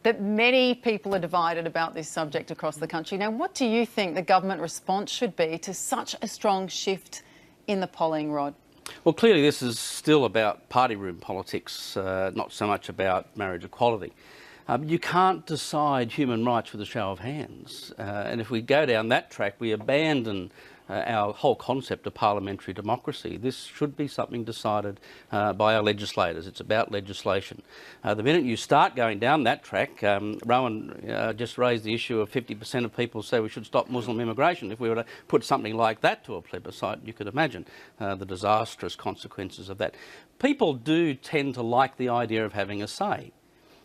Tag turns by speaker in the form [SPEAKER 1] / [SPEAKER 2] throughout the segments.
[SPEAKER 1] that many people are divided about this subject across the country. Now, what do you think the government response should be to such a strong shift in the polling, Rod?
[SPEAKER 2] Well, clearly this is still about party room politics, not so much about marriage equality. You can't decide human rights with a show of hands. And if we go down that track, we abandon our whole concept of parliamentary democracy. This should be something decided by our legislators. It's about legislation. The minute you start going down that track, Rowan just raised the issue of 50% of people say we should stop Muslim immigration. If we were to put something like that to a plebiscite, you could imagine the disastrous consequences of that. People do tend to like the idea of having a say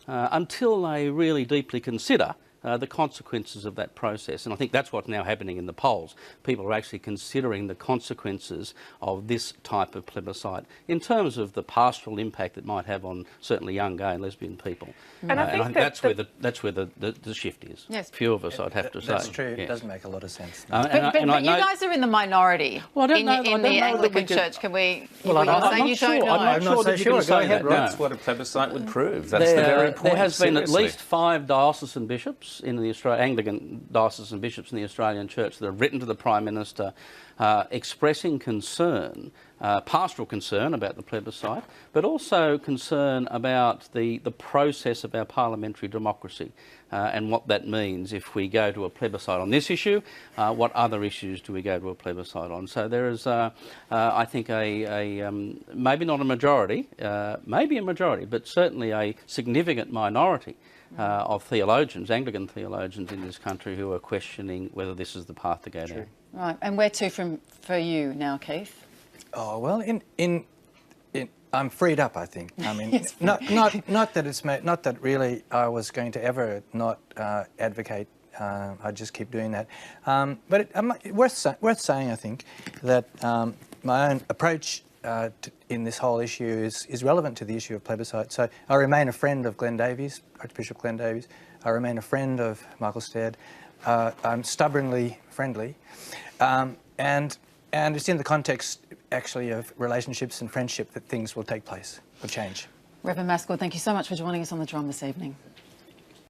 [SPEAKER 2] until they really deeply consider the consequences of that process. And I think that's what's now happening in the polls. People are actually considering the consequences of this type of plebiscite in terms of the pastoral impact it might have on certainly young gay and lesbian people.
[SPEAKER 3] And I think
[SPEAKER 2] that's where the shift is.
[SPEAKER 1] Yes.
[SPEAKER 2] Few of us, I'd have to say.
[SPEAKER 4] That's true.
[SPEAKER 2] Yes.
[SPEAKER 4] It does make a lot of sense.
[SPEAKER 1] But you guys are in the minority in the Anglican Church. Can we?
[SPEAKER 2] Well, I'm not sure. I'm not so sure.
[SPEAKER 4] Go ahead, Rod.
[SPEAKER 3] That's what a plebiscite would prove. That's the very point.
[SPEAKER 2] There has been at
[SPEAKER 3] Seriously.
[SPEAKER 2] least 5 diocesan bishops in the Anglican diocesan bishops in the Australian Church that have written to the Prime Minister expressing concern, pastoral concern about the plebiscite, but also concern about the process of our parliamentary democracy and what that means if we go to a plebiscite on this issue. What other issues do we go to a plebiscite on? So there is, I think, maybe not a majority, maybe a majority, but certainly a significant minority of theologians, Anglican theologians in this country, who are questioning whether this is the path to go down.
[SPEAKER 1] Right, and where to for you now, Keith?
[SPEAKER 4] Oh well, I'm freed up, I think. I mean,
[SPEAKER 1] Yes.
[SPEAKER 4] not that really I was going to ever not advocate. I just keep doing that. But worth saying, I think, that my own approach in this whole issue is relevant to the issue of plebiscite. So I remain a friend of Glenn Davies, Archbishop Glenn Davies. I remain a friend of Michael Stead. I'm stubbornly friendly. And it's in the context, actually, of relationships and friendship that things will take place, will change.
[SPEAKER 1] Reverend Mascord, thank you so much for joining us on The Drum this evening.